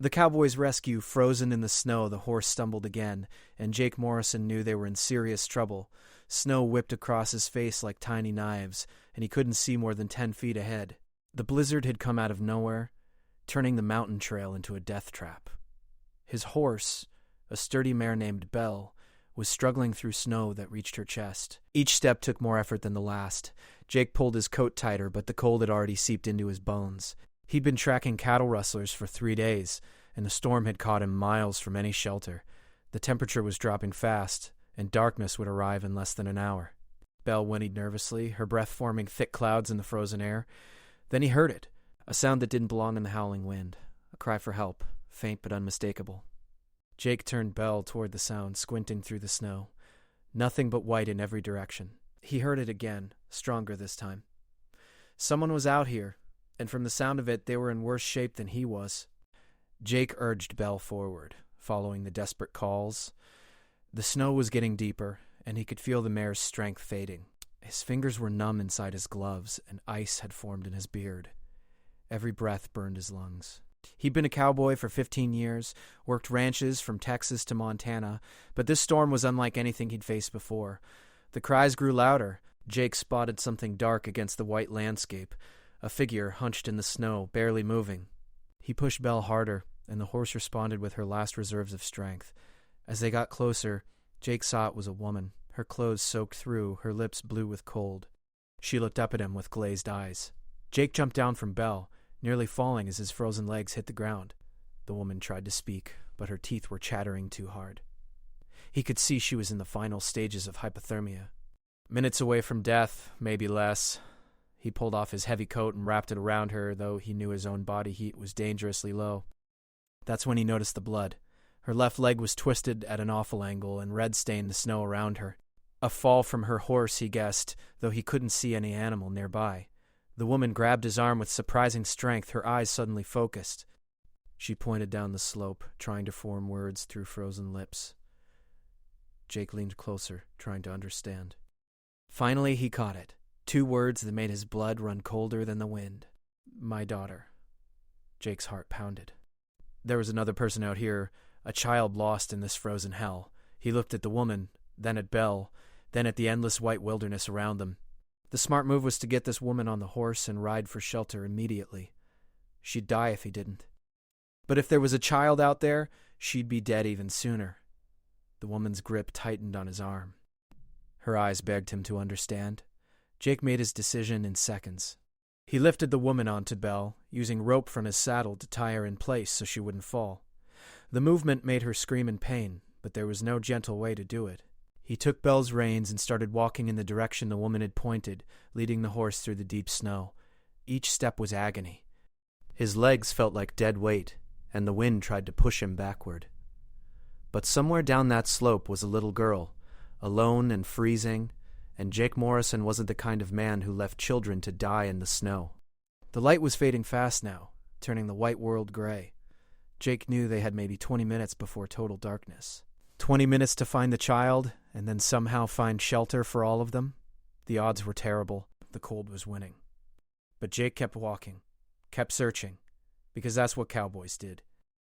The Cowboys' rescue, frozen in the snow, the horse stumbled again, and Jake Morrison knew they were in serious trouble. Snow whipped across his face like tiny knives, and he couldn't see more than 10 feet ahead. The blizzard had come out of nowhere, turning the mountain trail into a death trap. His horse, a sturdy mare named Belle, was struggling through snow that reached her chest. Each step took more effort than the last. Jake pulled his coat tighter, but the cold had already seeped into his bones. He'd been tracking cattle rustlers for 3 days, and the storm had caught him miles from any shelter. The temperature was dropping fast, and darkness would arrive in less than an hour. Belle whinnied nervously, her breath forming thick clouds in the frozen air. Then he heard it, a sound that didn't belong in the howling wind, a cry for help, faint but unmistakable. Jake turned Belle toward the sound, squinting through the snow. Nothing but white in every direction. He heard it again, stronger this time. Someone was out here, and from the sound of it, they were in worse shape than he was. Jake urged Belle forward, following the desperate calls. The snow was getting deeper, and he could feel the mare's strength fading. His fingers were numb inside his gloves, and ice had formed in his beard. Every breath burned his lungs. He'd been a cowboy for 15 years, worked ranches from Texas to Montana, but this storm was unlike anything he'd faced before. The cries grew louder. Jake spotted something dark against the white landscape, a figure hunched in the snow, barely moving. He pushed Belle harder, and the horse responded with her last reserves of strength. As they got closer, Jake saw it was a woman, her clothes soaked through, her lips blue with cold. She looked up at him with glazed eyes. Jake jumped down from Belle, nearly falling as his frozen legs hit the ground. The woman tried to speak, but her teeth were chattering too hard. He could see she was in the final stages of hypothermia. Minutes away from death, maybe less. He pulled off his heavy coat and wrapped it around her, though he knew his own body heat was dangerously low. That's when he noticed the blood. Her left leg was twisted at an awful angle, and red stained the snow around her. A fall from her horse, he guessed, though he couldn't see any animal nearby. The woman grabbed his arm with surprising strength, her eyes suddenly focused. She pointed down the slope, trying to form words through frozen lips. Jake leaned closer, trying to understand. Finally, he caught it. 2 words that made his blood run colder than the wind. My daughter. Jake's heart pounded. There was another person out here, a child lost in this frozen hell. He looked at the woman, then at Belle, then at the endless white wilderness around them. The smart move was to get this woman on the horse and ride for shelter immediately. She'd die if he didn't. But if there was a child out there, she'd be dead even sooner. The woman's grip tightened on his arm. Her eyes begged him to understand. Jake made his decision in seconds. He lifted the woman onto Belle, using rope from his saddle to tie her in place so she wouldn't fall. The movement made her scream in pain, but there was no gentle way to do it. He took Belle's reins and started walking in the direction the woman had pointed, leading the horse through the deep snow. Each step was agony. His legs felt like dead weight, and the wind tried to push him backward. But somewhere down that slope was a little girl, alone and freezing, and Jake Morrison wasn't the kind of man who left children to die in the snow. The light was fading fast now, turning the white world gray. Jake knew they had maybe 20 minutes before total darkness. 20 minutes to find the child, and then somehow find shelter for all of them? The odds were terrible. The cold was winning. But Jake kept walking, kept searching, because that's what cowboys did.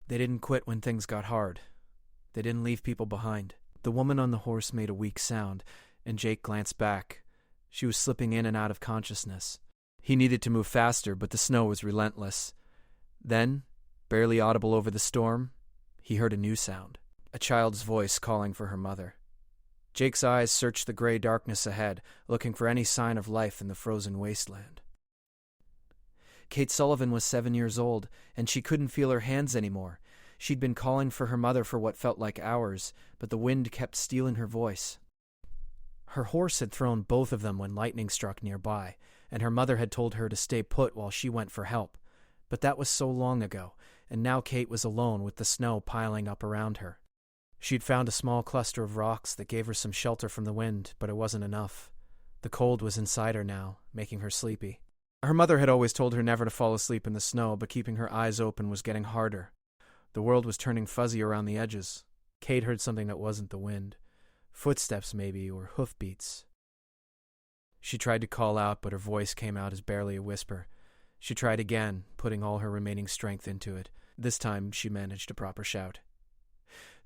They didn't quit when things got hard. They didn't leave people behind. The woman on the horse made a weak sound, and Jake glanced back. She was slipping in and out of consciousness. He needed to move faster, but the snow was relentless. Then, barely audible over the storm, he heard a new sound. A child's voice calling for her mother. Jake's eyes searched the gray darkness ahead, looking for any sign of life in the frozen wasteland. Kate Sullivan was 7 years old, and she couldn't feel her hands anymore. She'd been calling for her mother for what felt like hours, but the wind kept stealing her voice. Her horse had thrown both of them when lightning struck nearby, and her mother had told her to stay put while she went for help. But that was so long ago, and now Kate was alone with the snow piling up around her. She'd found a small cluster of rocks that gave her some shelter from the wind, but it wasn't enough. The cold was inside her now, making her sleepy. Her mother had always told her never to fall asleep in the snow, but keeping her eyes open was getting harder. The world was turning fuzzy around the edges. Kate heard something that wasn't the wind. Footsteps, maybe, or hoofbeats. She tried to call out, but her voice came out as barely a whisper. She tried again, putting all her remaining strength into it. This time she managed a proper shout.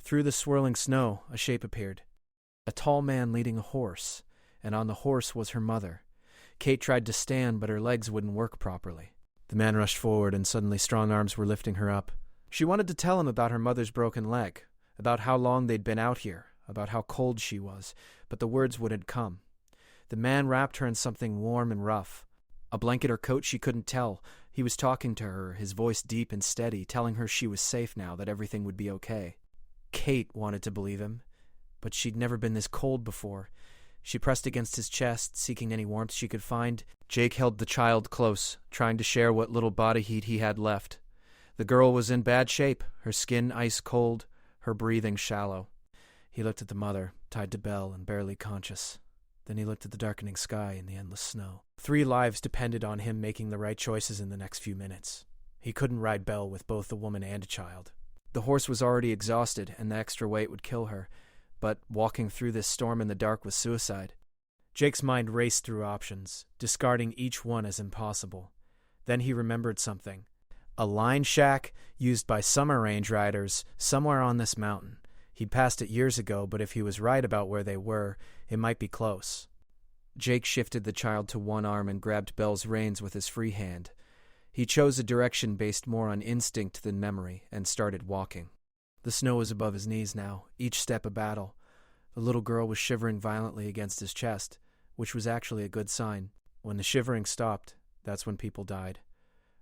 Through the swirling snow, a shape appeared. A tall man leading a horse, and on the horse was her mother. Kate tried to stand, but her legs wouldn't work properly. The man rushed forward, and suddenly strong arms were lifting her up. She wanted to tell him about her mother's broken leg, about how long they'd been out here, about how cold she was, but the words wouldn't come. The man wrapped her in something warm and rough. A blanket or coat, she couldn't tell. He was talking to her, his voice deep and steady, telling her she was safe now, that everything would be okay. Kate wanted to believe him, but she'd never been this cold before. She pressed against his chest, seeking any warmth she could find. Jake held the child close, trying to share what little body heat he had left. The girl was in bad shape, her skin ice cold, her breathing shallow. He looked at the mother, tied to Belle and barely conscious. Then he looked at the darkening sky and the endless snow. 3 lives depended on him making the right choices in the next few minutes. He couldn't ride Belle with both a woman and a child. The horse was already exhausted, and the extra weight would kill her, but walking through this storm in the dark was suicide. Jake's mind raced through options, discarding each one as impossible. Then he remembered something. A line shack used by summer range riders somewhere on this mountain. He'd passed it years ago, but if he was right about where they were, it might be close. Jake shifted the child to one arm and grabbed Belle's reins with his free hand. He chose a direction based more on instinct than memory and started walking. The snow was above his knees now, each step a battle. The little girl was shivering violently against his chest, which was actually a good sign. When the shivering stopped, that's when people died.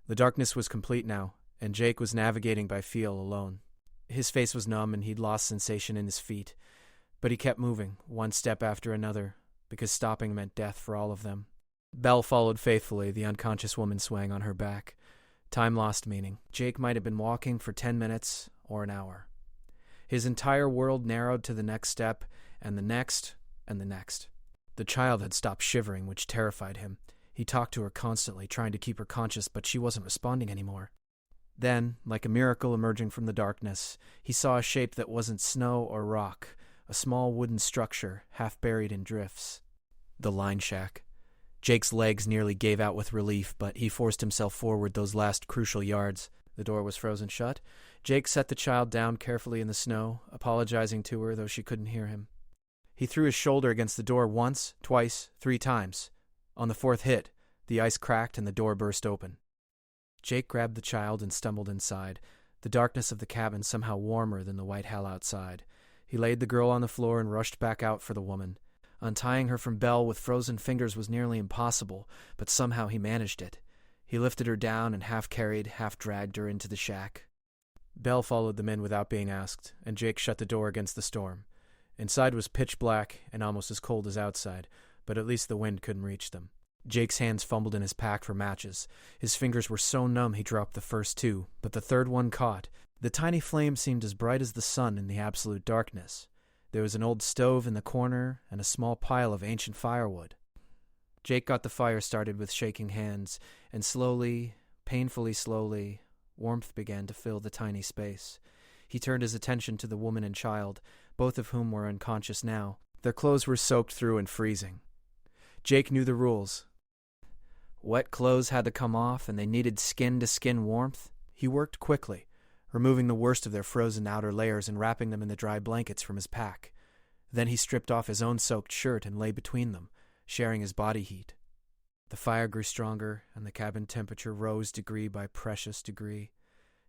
The darkness was complete now, and Jake was navigating by feel alone. His face was numb and he'd lost sensation in his feet, but he kept moving, one step after another, because stopping meant death for all of them. Belle followed faithfully, the unconscious woman swaying on her back. Time lost meaning. Jake might have been walking for 10 minutes or an hour. His entire world narrowed to the next step, and the next, and the next. The child had stopped shivering, which terrified him. He talked to her constantly, trying to keep her conscious, but she wasn't responding anymore. Then, like a miracle emerging from the darkness, he saw a shape that wasn't snow or rock, a small wooden structure, half buried in drifts. The line shack. Jake's legs nearly gave out with relief, but he forced himself forward those last crucial yards. The door was frozen shut. Jake set the child down carefully in the snow, apologizing to her, though she couldn't hear him. He threw his shoulder against the door once, twice, 3 times. On the 4th hit, the ice cracked and the door burst open. Jake grabbed the child and stumbled inside, the darkness of the cabin somehow warmer than the white hell outside. He laid the girl on the floor and rushed back out for the woman. Untying her from Belle with frozen fingers was nearly impossible, but somehow he managed it. He lifted her down and half carried, half dragged her into the shack. Belle followed them in without being asked, and Jake shut the door against the storm. Inside was pitch black and almost as cold as outside, but at least the wind couldn't reach them. Jake's hands fumbled in his pack for matches. His fingers were so numb he dropped the first 2, but the third one caught. The tiny flame seemed as bright as the sun in the absolute darkness. There was an old stove in the corner and a small pile of ancient firewood. Jake got the fire started with shaking hands, and slowly, painfully slowly, warmth began to fill the tiny space. He turned his attention to the woman and child, both of whom were unconscious now. Their clothes were soaked through and freezing. Jake knew the rules. Wet clothes had to come off, and they needed skin-to-skin warmth. He worked quickly, removing the worst of their frozen outer layers and wrapping them in the dry blankets from his pack. Then he stripped off his own soaked shirt and lay between them, sharing his body heat. The fire grew stronger, and the cabin temperature rose degree by precious degree.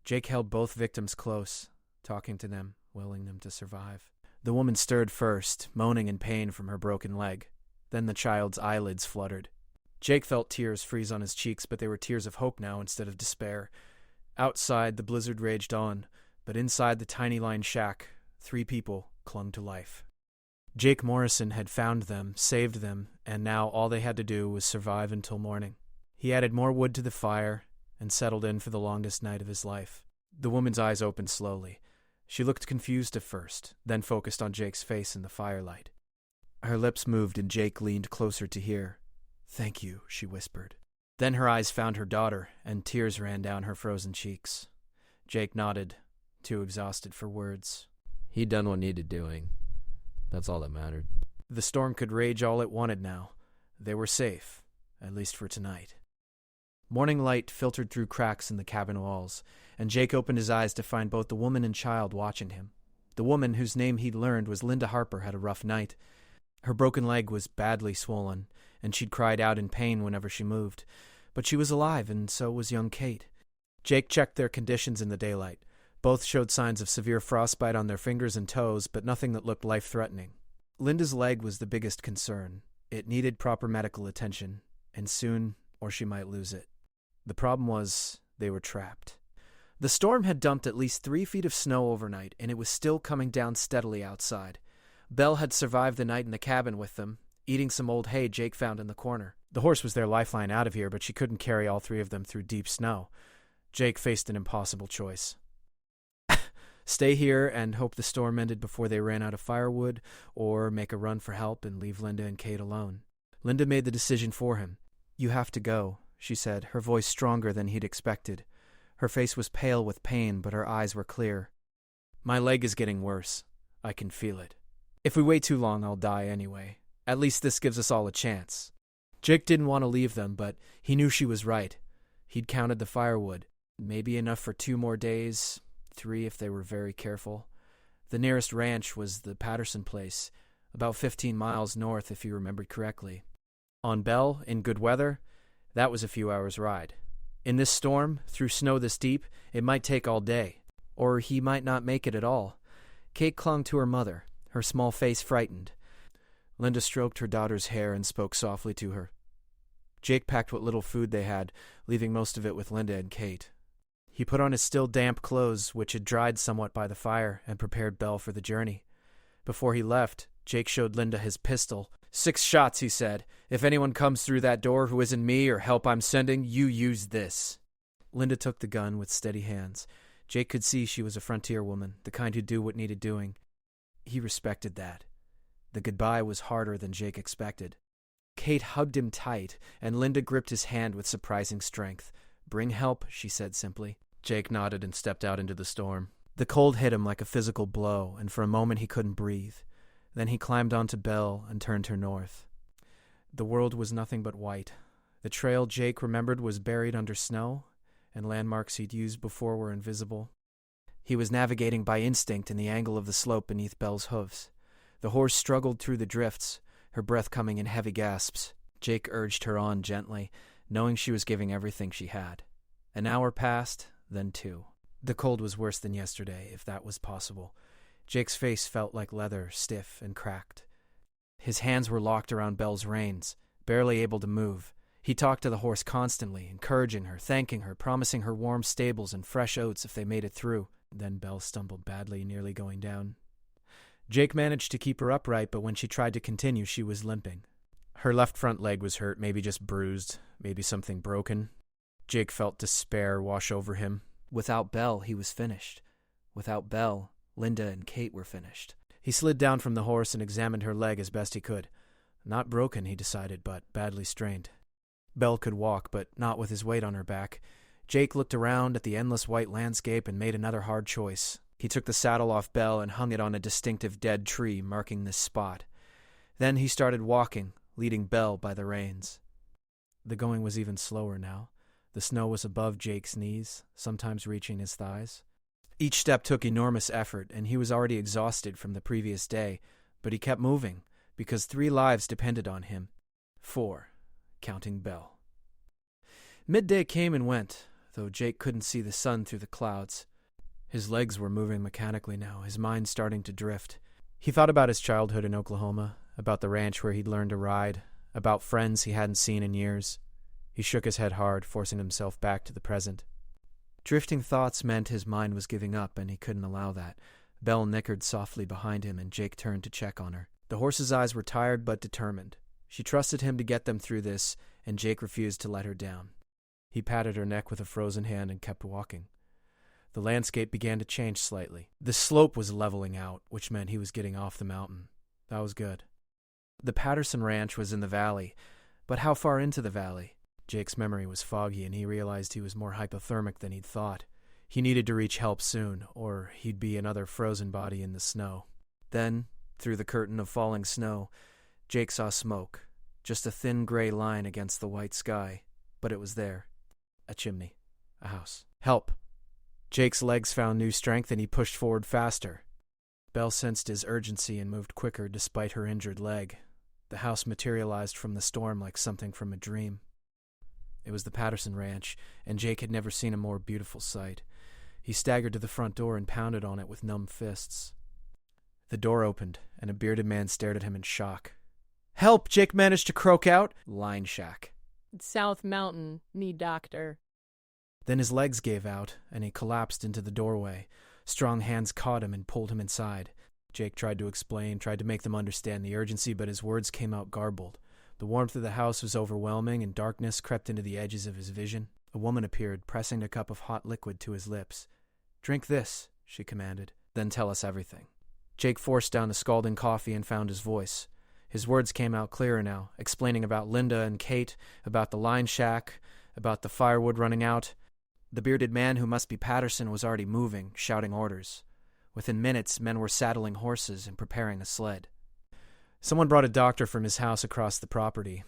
Jake held both victims close, talking to them, willing them to survive. The woman stirred first, moaning in pain from her broken leg. Then the child's eyelids fluttered. Jake felt tears freeze on his cheeks, but they were tears of hope now instead of despair. Outside, the blizzard raged on, but inside the tiny line shack, 3 people clung to life. Jake Morrison had found them, saved them, and now all they had to do was survive until morning. He added more wood to the fire and settled in for the longest night of his life. The woman's eyes opened slowly. She looked confused at first, then focused on Jake's face in the firelight. Her lips moved and Jake leaned closer to hear. "Thank you," she whispered. Then her eyes found her daughter, and tears ran down her frozen cheeks. Jake nodded, too exhausted for words. He'd done what needed doing. That's all that mattered. The storm could rage all it wanted now. They were safe, at least for tonight. Morning light filtered through cracks in the cabin walls, and Jake opened his eyes to find both the woman and child watching him. The woman, whose name he'd learned was Linda Harper, had a rough night. Her broken leg was badly swollen, and she'd cried out in pain whenever she moved. But she was alive, and so was young Kate. Jake checked their conditions in the daylight. Both showed signs of severe frostbite on their fingers and toes, but nothing that looked life-threatening. Linda's leg was the biggest concern. It needed proper medical attention, and soon, or she might lose it. The problem was, they were trapped. The storm had dumped at least 3 feet of snow overnight, and it was still coming down steadily outside. Belle had survived the night in the cabin with them, eating some old hay Jake found in the corner. The horse was their lifeline out of here, but she couldn't carry all 3 of them through deep snow. Jake faced an impossible choice. Stay here and hope the storm ended before they ran out of firewood, or make a run for help and leave Linda and Kate alone. Linda made the decision for him. "You have to go," she said, her voice stronger than he'd expected. Her face was pale with pain, but her eyes were clear. "My leg is getting worse. I can feel it. If we wait too long, I'll die anyway. At least this gives us all a chance." Jake didn't want to leave them, but he knew she was right. He'd counted the firewood. Maybe enough for 2 more days, 3 if they were very careful. The nearest ranch was the Patterson place, about 15 miles north if he remembered correctly. On Belle, in good weather, that was a few hours' ride. In this storm, through snow this deep, it might take all day. Or he might not make it at all. Kate clung to her mother, her small face frightened. Linda stroked her daughter's hair and spoke softly to her. Jake packed what little food they had, leaving most of it with Linda and Kate. He put on his still damp clothes, which had dried somewhat by the fire, and prepared Belle for the journey. Before he left, Jake showed Linda his pistol. 6 shots, he said. "If anyone comes through that door who isn't me or help I'm sending, you use this." Linda took the gun with steady hands. Jake could see she was a frontier woman, the kind who'd do what needed doing. He respected that. The goodbye was harder than Jake expected. Kate hugged him tight, and Linda gripped his hand with surprising strength. "Bring help," she said simply. Jake nodded and stepped out into the storm. The cold hit him like a physical blow, and for a moment he couldn't breathe. Then he climbed onto Belle and turned her north. The world was nothing but white. The trail Jake remembered was buried under snow, and landmarks he'd used before were invisible. He was navigating by instinct in the angle of the slope beneath Belle's hooves. The horse struggled through the drifts, her breath coming in heavy gasps. Jake urged her on gently, knowing she was giving everything she had. An hour passed, then 2. The cold was worse than yesterday, if that was possible. Jake's face felt like leather, stiff and cracked. His hands were locked around Belle's reins, barely able to move. He talked to the horse constantly, encouraging her, thanking her, promising her warm stables and fresh oats if they made it through. Then Belle stumbled badly, nearly going down. Jake managed to keep her upright, but when she tried to continue, she was limping. Her left front leg was hurt, maybe just bruised, maybe something broken. Jake felt despair wash over him. Without Belle, he was finished. Without Belle, Linda and Kate were finished. He slid down from the horse and examined her leg as best he could. Not broken, he decided, but badly strained. Belle could walk, but not with his weight on her back. Jake looked around at the endless white landscape and made another hard choice. He took the saddle off Belle and hung it on a distinctive dead tree marking this spot. Then he started walking, leading Belle by the reins. The going was even slower now. The snow was above Jake's knees, sometimes reaching his thighs. Each step took enormous effort, and he was already exhausted from the previous day, but he kept moving, because 3 lives depended on him. 4, counting Belle. Midday came and went, though Jake couldn't see the sun through the clouds. His legs were moving mechanically now, his mind starting to drift. He thought about his childhood in Oklahoma, about the ranch where he'd learned to ride, about friends he hadn't seen in years. He shook his head hard, forcing himself back to the present. Drifting thoughts meant his mind was giving up, and he couldn't allow that. Belle nickered softly behind him, and Jake turned to check on her. The horse's eyes were tired but determined. She trusted him to get them through this, and Jake refused to let her down. He patted her neck with a frozen hand and kept walking. The landscape began to change slightly. The slope was leveling out, which meant he was getting off the mountain. That was good. The Patterson Ranch was in the valley, but how far into the valley? Jake's memory was foggy, and he realized he was more hypothermic than he'd thought. He needed to reach help soon, or he'd be another frozen body in the snow. Then, through the curtain of falling snow, Jake saw smoke, just a thin gray line against the white sky, but it was there. A chimney. A house. Help! Jake's legs found new strength and he pushed forward faster. Belle sensed his urgency and moved quicker despite her injured leg. The house materialized from the storm like something from a dream. It was the Patterson Ranch, and Jake had never seen a more beautiful sight. He staggered to the front door and pounded on it with numb fists. The door opened, and a bearded man stared at him in shock. "Help!" Jake managed to croak out. "Line shack." "South Mountain. Need doctor." Then his legs gave out, and he collapsed into the doorway. Strong hands caught him and pulled him inside. Jake tried to explain, tried to make them understand the urgency, but his words came out garbled. The warmth of the house was overwhelming, and darkness crept into the edges of his vision. A woman appeared, pressing a cup of hot liquid to his lips. "Drink this," she commanded. "Then tell us everything." Jake forced down the scalding coffee and found his voice. His words came out clearer now, explaining about Linda and Kate, about the line shack, about the firewood running out. The bearded man, who must be Patterson, was already moving, shouting orders. Within minutes, men were saddling horses and preparing a sled. Someone brought a doctor from his house across the property.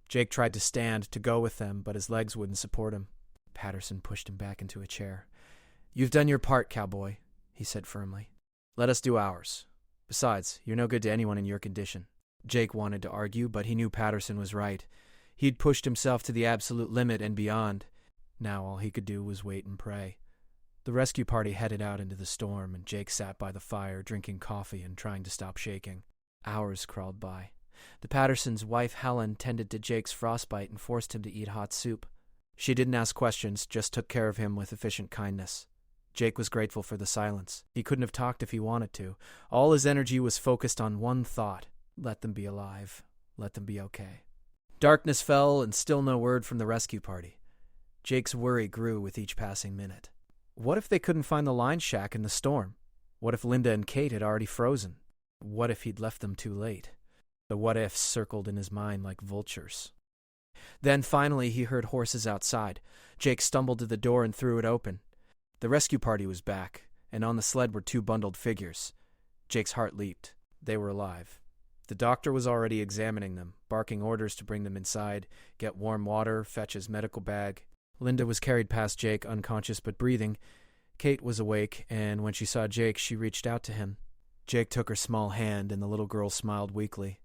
Jake tried to stand, to go with them, but his legs wouldn't support him. Patterson pushed him back into a chair. "You've done your part, cowboy," he said firmly. "Let us do ours. Besides, you're no good to anyone in your condition." Jake wanted to argue, but he knew Patterson was right. He'd pushed himself to the absolute limit and beyond. Now all he could do was wait and pray. The rescue party headed out into the storm, and Jake sat by the fire, drinking coffee and trying to stop shaking. Hours crawled by. The Pattersons' wife, Helen, tended to Jake's frostbite and forced him to eat hot soup. She didn't ask questions, just took care of him with efficient kindness. Jake was grateful for the silence. He couldn't have talked if he wanted to. All his energy was focused on one thought: let them be alive. Let them be okay. Darkness fell, and still no word from the rescue party. Jake's worry grew with each passing minute. What if they couldn't find the line shack in the storm? What if Linda and Kate had already frozen? What if he'd left them too late? The what-ifs circled in his mind like vultures. Then finally he heard horses outside. Jake stumbled to the door and threw it open. The rescue party was back, and on the sled were two bundled figures. Jake's heart leaped. They were alive. The doctor was already examining them, barking orders to bring them inside, get warm water, fetch his medical bag. Linda was carried past Jake, unconscious but breathing. Kate was awake, and when she saw Jake, she reached out to him. Jake took her small hand, and the little girl smiled weakly.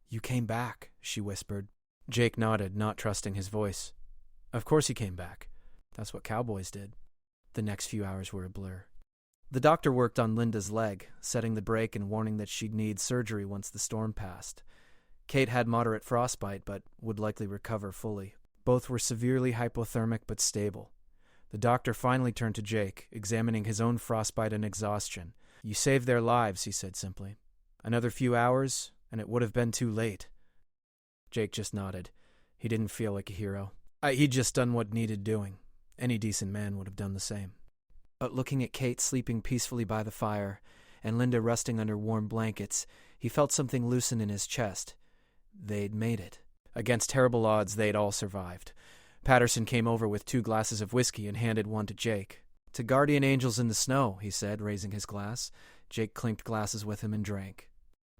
"You came back," she whispered. Jake nodded, not trusting his voice. Of course he came back. That's what cowboys did. The next few hours were a blur. The doctor worked on Linda's leg, setting the brake and warning that she'd need surgery once the storm passed. Kate had moderate frostbite, but would likely recover fully. Both were severely hypothermic but stable. The doctor finally turned to Jake, examining his own frostbite and exhaustion. "You saved their lives," he said simply. "Another few hours, and it would have been too late." Jake just nodded. He didn't feel like a hero. He'd just done what needed doing. Any decent man would have done the same. But looking at Kate sleeping peacefully by the fire, and Linda resting under warm blankets, he felt something loosen in his chest. They'd made it. Against terrible odds, they'd all survived. Patterson came over with 2 glasses of whiskey and handed one to Jake. "To guardian angels in the snow," he said, raising his glass. Jake clinked glasses with him and drank.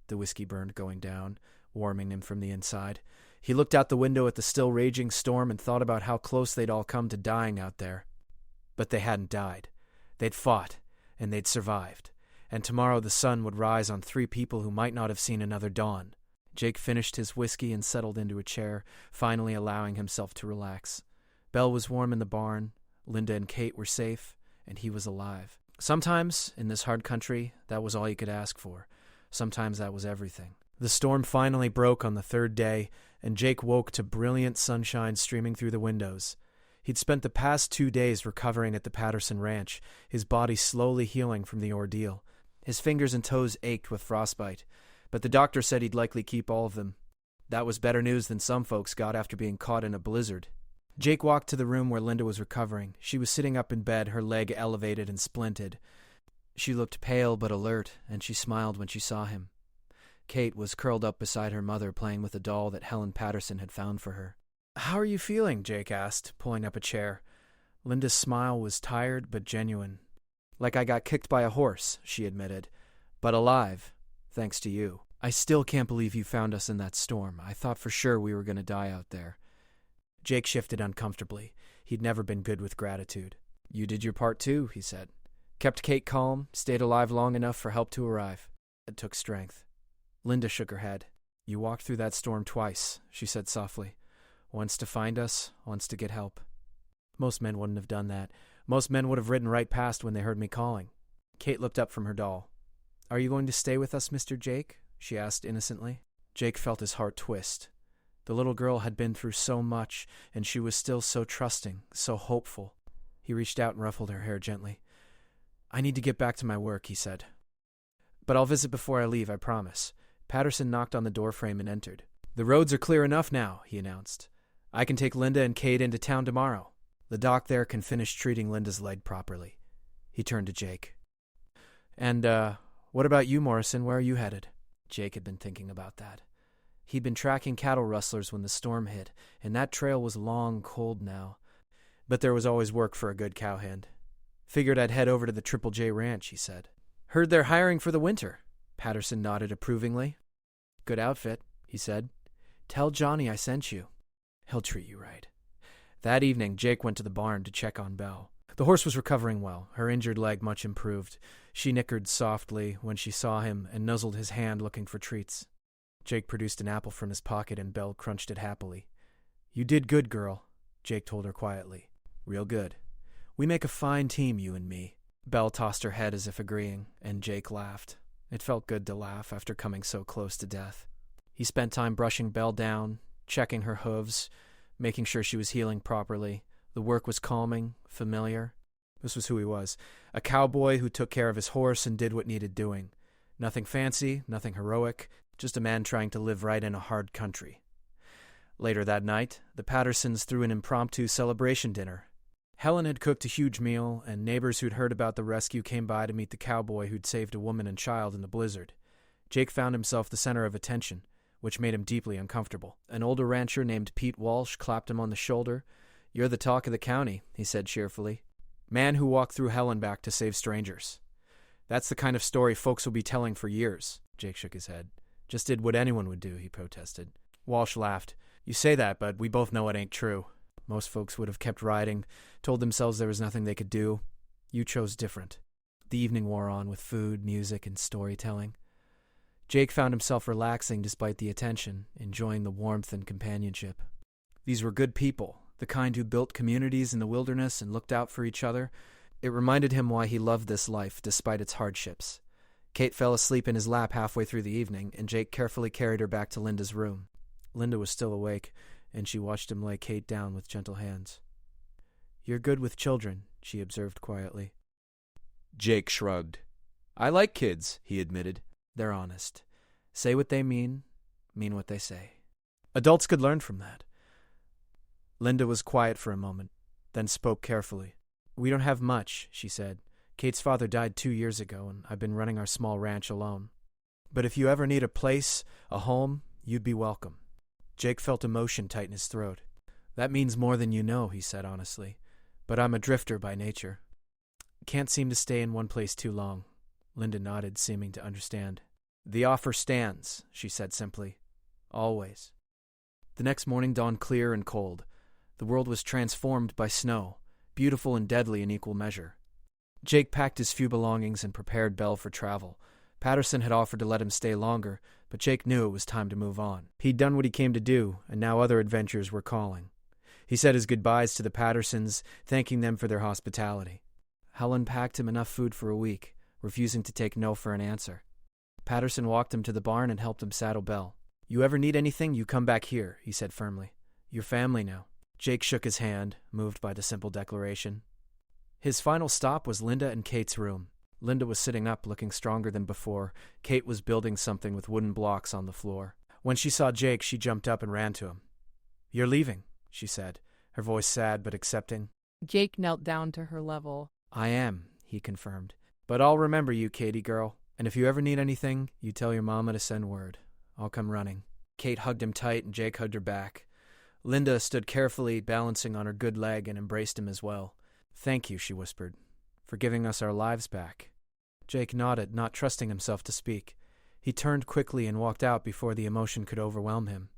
The whiskey burned going down, warming him from the inside. He looked out the window at the still raging storm and thought about how close they'd all come to dying out there. But they hadn't died. They'd fought, and they'd survived. And tomorrow the sun would rise on 3 people who might not have seen another dawn. Jake finished his whiskey and settled into a chair, finally allowing himself to relax. Belle was warm in the barn, Linda and Kate were safe, and he was alive. Sometimes, in this hard country, that was all you could ask for. Sometimes that was everything. The storm finally broke on the 3rd day, and Jake woke to brilliant sunshine streaming through the windows. He'd spent the past 2 days recovering at the Patterson Ranch, his body slowly healing from the ordeal. His fingers and toes ached with frostbite, but the doctor said he'd likely keep all of them. That was better news than some folks got after being caught in a blizzard. Jake walked to the room where Linda was recovering. She was sitting up in bed, her leg elevated and splinted. She looked pale but alert, and she smiled when she saw him. Kate was curled up beside her mother, playing with a doll that Helen Patterson had found for her. "How are you feeling?" Jake asked, pulling up a chair. Linda's smile was tired but genuine. "Like I got kicked by a horse," she admitted. "But alive, thanks to you. I still can't believe you found us in that storm. I thought for sure we were going to die out there." Jake shifted uncomfortably. He'd never been good with gratitude. "You did your part too," he said. "Kept Kate calm, stayed alive long enough for help to arrive. It took strength." Linda shook her head. "You walked through that storm twice," she said softly. "Once to find us, once to get help. Most men wouldn't have done that. Most men would have ridden right past when they heard me calling." Kate looked up from her doll. "Are you going to stay with us, Mr. Jake?" she asked innocently. Jake felt his heart twist. The little girl had been through so much, and she was still so trusting, so hopeful. He reached out and ruffled her hair gently. "I need to get back to my work," he said. "But I'll visit before I leave, I promise." Patterson knocked on the doorframe and entered. "The roads are clear enough now," he announced. "I can take Linda and Kate into town tomorrow. The doc there can finish treating Linda's leg properly." He turned to Jake. "And, what about you, Morrison? Where are you headed?" Jake had been thinking about that. He'd been tracking cattle rustlers when the storm hit, and that trail was long cold now. But there was always work for a good cowhand. "Figured I'd head over to the Triple J Ranch," he said. "Heard they're hiring for the winter." Patterson nodded approvingly. "Good outfit," he said. "Tell Johnny I sent you. He'll treat you right." That evening, Jake went to the barn to check on Belle. The horse was recovering well, her injured leg much improved. She nickered softly when she saw him and nuzzled his hand looking for treats. Jake produced an apple from his pocket and Belle crunched it happily. "You did good, girl," Jake told her quietly. "Real good. We make a fine team, you and me." Belle tossed her head as if agreeing, and Jake laughed. It felt good to laugh after coming so close to death. He spent time brushing Belle down, checking her hooves, making sure she was healing properly. The work was calming, familiar. This was who he was, a cowboy who took care of his horse and did what needed doing. Nothing fancy, nothing heroic, just a man trying to live right in a hard country. Later that night, the Pattersons threw an impromptu celebration dinner. Helen had cooked a huge meal, and neighbors who'd heard about the rescue came by to meet the cowboy who'd saved a woman and child in the blizzard. Jake found himself the center of attention, which made him deeply uncomfortable. An older rancher named Pete Walsh clapped him on the shoulder. "You're the talk of the county," he said cheerfully. "Man who walked through hell and back to save strangers. That's the kind of story folks will be telling for years." Jake shook his head. "Just did what anyone would do," he protested. Walsh laughed. "You say that, but we both know it ain't true. Most folks would have kept riding, told themselves there was nothing they could do. You chose different." The evening wore on with food, music, and storytelling. Jake found himself relaxing despite the attention, enjoying the warmth and companionship. These were good people, the kind who built communities in the wilderness and looked out for each other. It reminded him why he loved this life despite its hardships. Kate fell asleep in his lap halfway through the evening, and Jake carefully carried her back to Linda's room. Linda was still awake, and she watched him lay Kate down with gentle hands. "You're good with children," she observed quietly. Jake shrugged. "I like kids," he admitted. "They're honest. Say what they mean what they say. Adults could learn from that." Linda was quiet for a moment, then spoke carefully. "We don't have much," she said. "Kate's father died 2 years ago, and I've been running our small ranch alone. But if you ever need a place, a home, you'd be welcome." Jake felt emotion tighten his throat. "That means more than you know," he said honestly. "But I'm a drifter by nature. Can't seem to stay in one place too long." Linda nodded, seeming to understand. "The offer stands," she said simply. "Always." The next morning dawned clear and cold. The world was transformed by snow, beautiful and deadly in equal measure. Jake packed his few belongings and prepared Belle for travel. Patterson had offered to let him stay longer, but Jake knew it was time to move on. He'd done what he came to do, and now other adventures were calling. He said his goodbyes to the Pattersons, thanking them for their hospitality. Helen packed him enough food for a week, refusing to take no for an answer. Patterson walked him to the barn and helped him saddle Belle. "You ever need anything, you come back here," he said firmly. "You're family now." Jake shook his hand, moved by the simple declaration. His final stop was Linda and Kate's room. Linda was sitting up, looking stronger than before. Kate was building something with wooden blocks on the floor. When she saw Jake, she jumped up and ran to him. "You're leaving," she said, her voice sad but accepting. Jake knelt down to her level. "I am," he confirmed. "But I'll remember you, Katie girl. And if you ever need anything, you tell your mama to send word. I'll come running." Kate hugged him tight and Jake hugged her back. Linda stood carefully, balancing on her good leg, and embraced him as well. "Thank you," she whispered, "for giving us our lives back." Jake nodded, not trusting himself to speak. He turned quickly and walked out before the emotion could overwhelm him.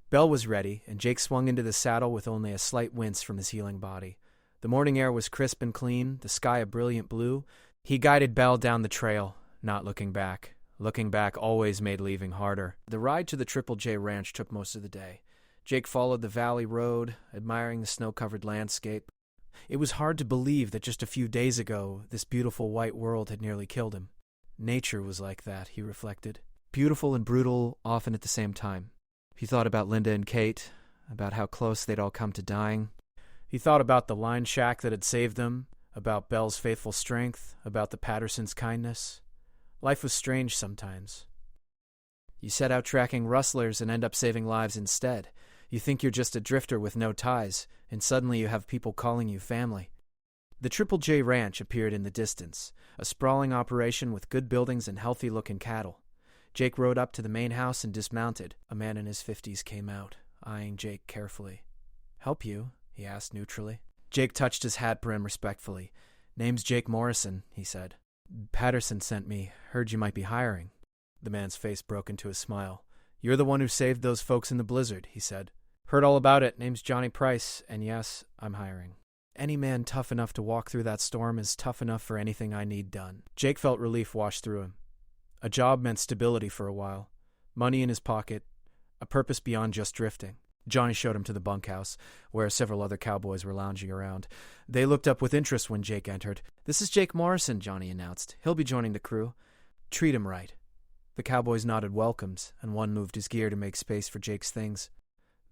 Belle was ready, and Jake swung into the saddle with only a slight wince from his healing body. The morning air was crisp and clean, the sky a brilliant blue. He guided Belle down the trail, not looking back. Looking back always made leaving harder. The ride to the Triple J Ranch took most of the day. Jake followed the valley road, admiring the snow-covered landscape. It was hard to believe that just a few days ago, this beautiful white world had nearly killed him. Nature was like that, he reflected. Beautiful and brutal, often at the same time. He thought about Linda and Kate, about how close they'd all come to dying. He thought about the line shack that had saved them, about Belle's faithful strength, about the Pattersons' kindness. Life was strange sometimes. You set out tracking rustlers and end up saving lives instead. You think you're just a drifter with no ties, and suddenly you have people calling you family. The Triple J Ranch appeared in the distance, a sprawling operation with good buildings and healthy-looking cattle. Jake rode up to the main house and dismounted. A man in his 50s came out, eyeing Jake carefully. "Help you?" he asked neutrally. Jake touched his hat brim respectfully. "Name's Jake Morrison," he said. "Patterson sent me. Heard you might be hiring." The man's face broke into a smile. "You're the one who saved those folks in the blizzard," he said. "Heard all about it. Name's Johnny Price, and yes, I'm hiring. Any man tough enough to walk through that storm is tough enough for anything I need done." Jake felt relief wash through him. A job meant stability for a while, money in his pocket, a purpose beyond just drifting. Johnny showed him to the bunkhouse, where several other cowboys were lounging around. They looked up with interest when Jake entered. "This is Jake Morrison," Johnny announced. "He'll be joining the crew. Treat him right." The cowboys nodded welcomes, and one moved his gear to make space for Jake's things.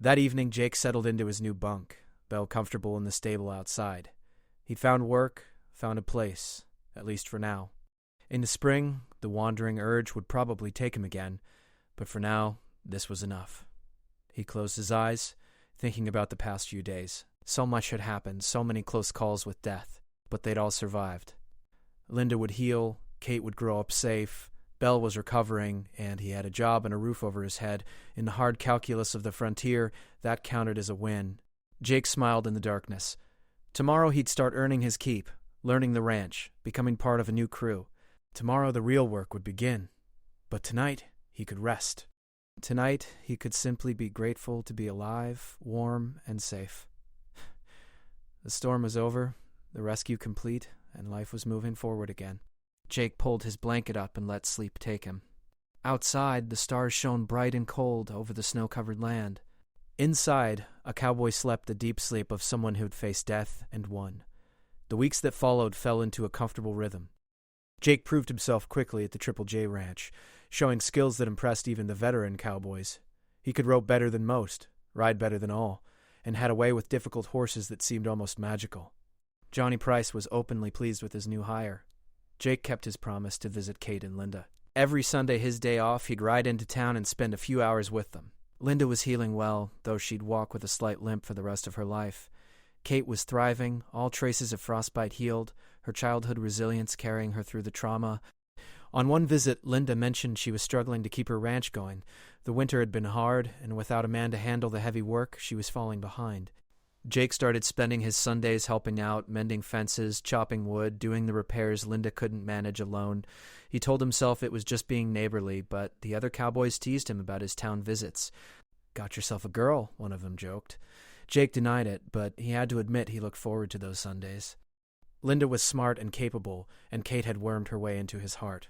That evening, Jake settled into his new bunk, Belle comfortable in the stable outside. He'd found work, found a place, at least for now. In the spring, the wandering urge would probably take him again, but for now, this was enough. He closed his eyes, thinking about the past few days. So much had happened, so many close calls with death, but they'd all survived. Linda would heal, Kate would grow up safe, Belle was recovering, and he had a job and a roof over his head. In the hard calculus of the frontier, that counted as a win. Jake smiled in the darkness. Tomorrow he'd start earning his keep, learning the ranch, becoming part of a new crew. Tomorrow the real work would begin. But tonight, he could rest. Tonight, he could simply be grateful to be alive, warm, and safe. The storm was over, the rescue complete, and life was moving forward again. Jake pulled his blanket up and let sleep take him. Outside, the stars shone bright and cold over the snow-covered land. Inside, a cowboy slept the deep sleep of someone who'd faced death and won. The weeks that followed fell into a comfortable rhythm. Jake proved himself quickly at the Triple J Ranch, showing skills that impressed even the veteran cowboys. He could rope better than most, ride better than all, and had a way with difficult horses that seemed almost magical. Johnny Price was openly pleased with his new hire. Jake kept his promise to visit Kate and Linda. Every Sunday, his day off, he'd ride into town and spend a few hours with them. Linda was healing well, though she'd walk with a slight limp for the rest of her life. Kate was thriving, all traces of frostbite healed, her childhood resilience carrying her through the trauma. On one visit, Linda mentioned she was struggling to keep her ranch going. The winter had been hard, and without a man to handle the heavy work, she was falling behind. Jake started spending his Sundays helping out, mending fences, chopping wood, doing the repairs Linda couldn't manage alone. He told himself it was just being neighborly, but the other cowboys teased him about his town visits. "Got yourself a girl," one of them joked. Jake denied it, but he had to admit he looked forward to those Sundays. Linda was smart and capable, and Kate had wormed her way into his heart.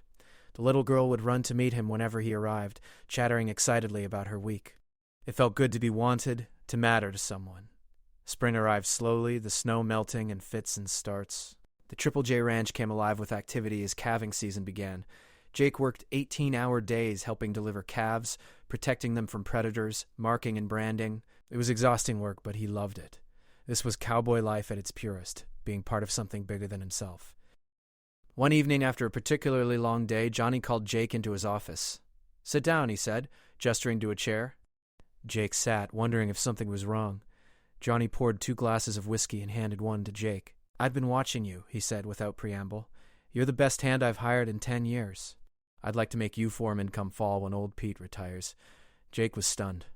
The little girl would run to meet him whenever he arrived, chattering excitedly about her week. It felt good to be wanted, to matter to someone. Spring arrived slowly, the snow melting in fits and starts. The Triple J Ranch came alive with activity as calving season began. Jake worked 18-hour days helping deliver calves, protecting them from predators, marking and branding. It was exhausting work, but he loved it. This was cowboy life at its purest, being part of something bigger than himself. One evening after a particularly long day, Johnny called Jake into his office. "Sit down," he said, gesturing to a chair. Jake sat, wondering if something was wrong. Johnny poured 2 glasses of whiskey and handed one to Jake. "I've been watching you," he said without preamble. "You're the best hand I've hired in 10 years. I'd like to make you foreman come fall when old Pete retires." Jake was stunned.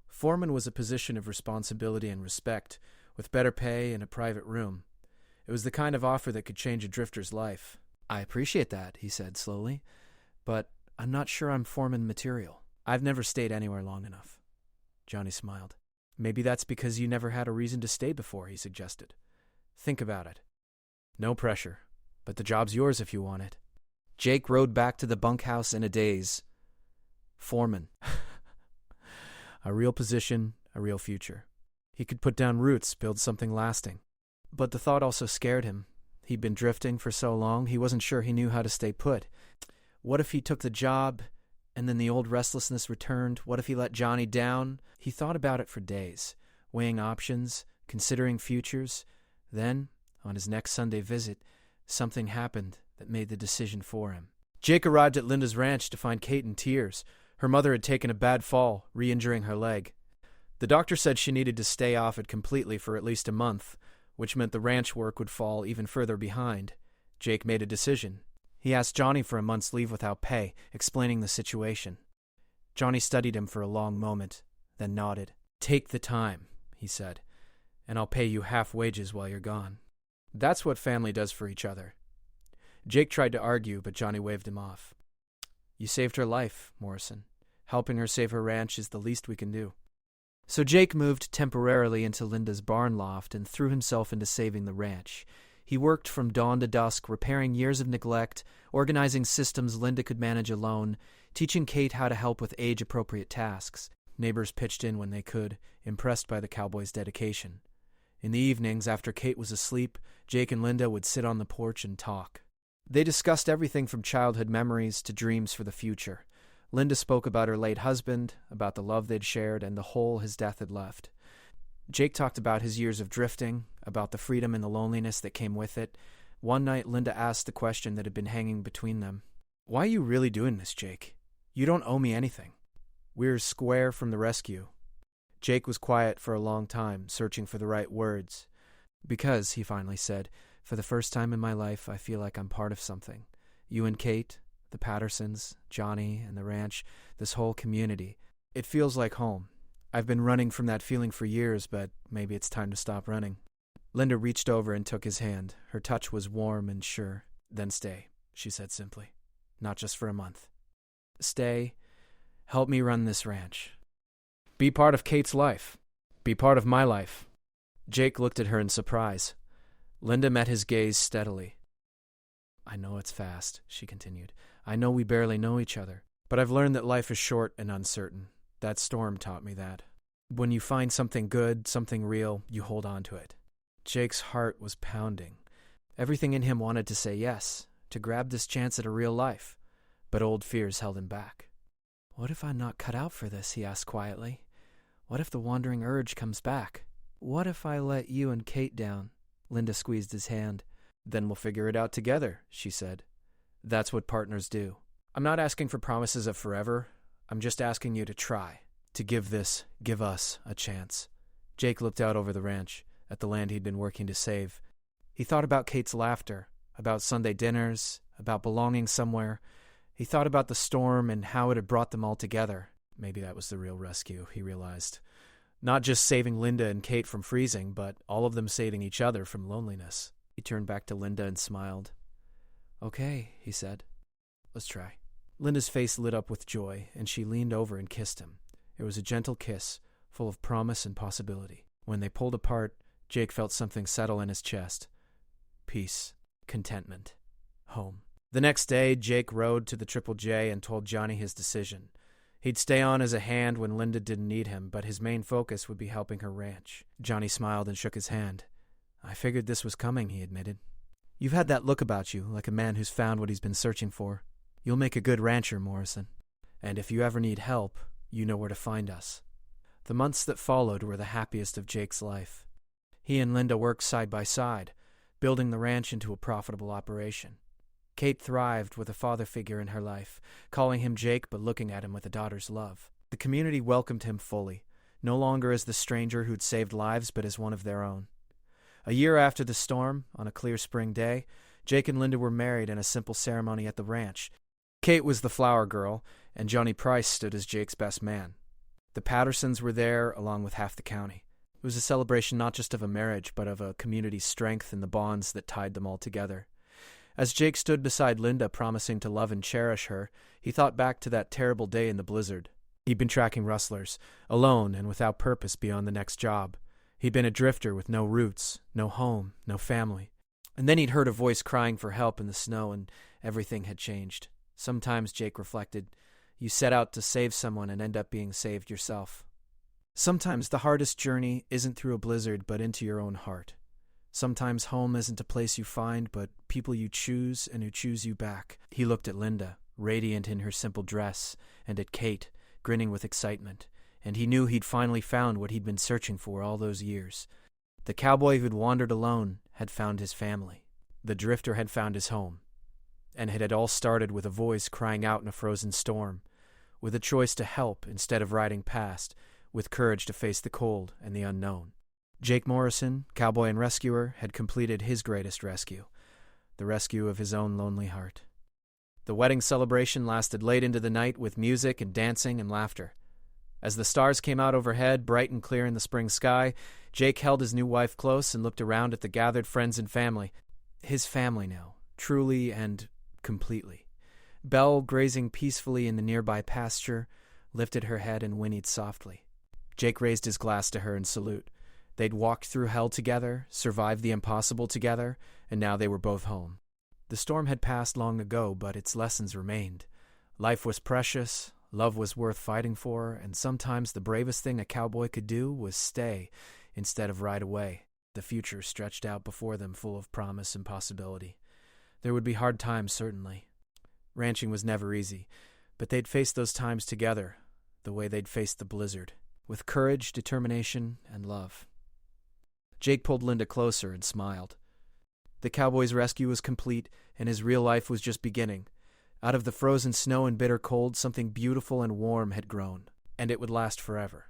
Foreman was a position of responsibility and respect, with better pay and a private room. It was the kind of offer that could change a drifter's life. "I appreciate that," he said slowly, "but I'm not sure I'm foreman material. I've never stayed anywhere long enough." Johnny smiled. Maybe that's because you never had a reason to stay before, he suggested. Think about it. No pressure, but the job's yours if you want it. Jake rode back to the bunkhouse in a daze. Foreman. A real position, a real future. He could put down roots, build something lasting. But the thought also scared him. He'd been drifting for so long, he wasn't sure he knew how to stay put. What if he took the job, and then the old restlessness returned? What if he let Johnny down? He thought about it for days, weighing options, considering futures. Then, on his next Sunday visit, something happened that made the decision for him. Jake arrived at Linda's ranch to find Kate in tears. Her mother had taken a bad fall, re-injuring her leg. The doctor said she needed to stay off it completely for at least a month, which meant the ranch work would fall even further behind. Jake made a decision. He asked Johnny for a month's leave without pay, explaining the situation. Johnny studied him for a long moment, then nodded. "Take the time," he said, "and I'll pay you half wages while you're gone." That's what family does for each other. Jake tried to argue, but Johnny waved him off. "You saved her life, Morrison. Helping her save her ranch is the least we can do." So Jake moved temporarily into Linda's barn loft and threw himself into saving the ranch. He worked from dawn to dusk, repairing years of neglect, organizing systems Linda could manage alone, teaching Kate how to help with age-appropriate tasks. Neighbors pitched in when they could, impressed by the cowboys' dedication. In the evenings, after Kate was asleep, Jake and Linda would sit on the porch and talk. They discussed everything from childhood memories to dreams for the future. Linda spoke about her late husband, about the love they'd shared, and the hole his death had left. Jake talked about his years of drifting, about the freedom and the loneliness that came with it. One night, Linda asked the question that had been hanging between them. "Why are you really doing this, Jake? You don't owe me anything. We're square from the rescue." Jake was quiet for a long time, searching for the right words. "Because," he finally said, "for the first time in my life, I feel like I'm part of something. You and Kate, the Pattersons, Johnny, and the ranch, this whole community. It feels like home. I've been running from that feeling for years, but maybe it's time to stop running." Linda reached over and took his hand. Her touch was warm and sure. "Then stay," she said simply. "Not just for a month. Stay. Help me run this ranch. Be part of Kate's life. Be part of my life." Jake looked at her in surprise. Linda met his gaze steadily. "I know it's fast," she continued. "I know we barely know each other. But I've learned that life is short and uncertain. That storm taught me that. When you find something good, something real, you hold on to it." Jake's heart was pounding. Everything in him wanted to say yes, to grab this chance at a real life. But old fears held him back. "What if I'm not cut out for this?" he asked quietly. "What if the wandering urge comes back? What if I let you and Kate down?" Linda squeezed his hand. "Then we'll figure it out together," she said. "That's what partners do. I'm not asking for promises of forever. I'm just asking you to try, to give us a chance." Jake looked out over the ranch, at the land he'd been working to save. He thought about Kate's laughter, about Sunday dinners, about belonging somewhere. He thought about the storm and how it had brought them all together. Maybe that was the real rescue, he realized. Not just saving Linda and Kate from freezing, but all of them saving each other from loneliness. He turned back to Linda and smiled. "Okay," he said. "Let's try." Linda's face lit up with joy, and she leaned over and kissed him. It was a gentle kiss, full of promise and possibility. When they pulled apart, Jake felt something settle in his chest. Peace, contentment, home. The next day, Jake rode to the Triple J and told Johnny his decision. He'd stay on as a hand when Linda didn't need him, but his main focus would be helping her ranch. Johnny smiled and shook his hand. "I figured this was coming," he admitted. "You've had that look about you, like a man who's found what he's been searching for. You'll make a good rancher, Morrison. And if you ever need help, you know where to find us." The months that followed were the happiest of Jake's life. He and Linda worked side by side, building the ranch into a profitable operation. Kate thrived with a father figure in her life, calling him Jake but looking at him with a daughter's love. The community welcomed him fully, no longer as the stranger who'd saved lives but as one of their own. A year after the storm, on a clear spring day, Jake and Linda were married in a simple ceremony at the ranch. Kate was the flower girl, and Johnny Price stood as Jake's best man. The Pattersons were there, along with half the county. It was a celebration not just of a marriage, but of a community's strength and the bonds that tied them all together. As Jake stood beside Linda, promising to love and cherish her, he thought back to that terrible day in the blizzard. He'd been tracking rustlers, alone and without purpose beyond the next job. He'd been a drifter with no roots, no home, no family. And then he'd heard a voice crying for help in the snow, and everything had changed. Sometimes, Jake reflected, you set out to save someone and end up being saved yourself. Sometimes the hardest journey isn't through a blizzard, but into your own heart. Sometimes home isn't a place you find, but people you choose and who choose you back. He looked at Linda, radiant in her simple dress, and at Kate, grinning with excitement, and he knew he'd finally found what he'd been searching for all those years. The cowboy who'd wandered alone had found his family. The drifter had found his home. And it had all started with a voice crying out in a frozen storm, with a choice to help instead of riding past, with courage to face the cold and the unknown. Jake Morrison, cowboy and rescuer, had completed his greatest rescue, the rescue of his own lonely heart. The wedding celebration lasted late into the night with music and dancing and laughter. As the stars came out overhead, bright and clear in the spring sky, Jake held his new wife close and looked around at the gathered friends and family. His family now, truly and completely. Belle, grazing peacefully in the nearby pasture, lifted her head and whinnied softly. Jake raised his glass to her in salute. They'd walked through hell together, survived the impossible together, and now they were both home. The storm had passed long ago, but its lessons remained. Life was precious, love was worth fighting for, and sometimes the bravest thing a cowboy could do was stay instead of ride away. The future stretched out before them, full of promise and possibility. There would be hard times, certainly. Ranching was never easy, but they'd face those times together, the way they'd faced the blizzard, with courage, determination, and love. Jake pulled Linda closer and smiled. The cowboy's rescue was complete, and his real life was just beginning. Out of the frozen snow and bitter cold, something beautiful and warm had grown, and it would last forever.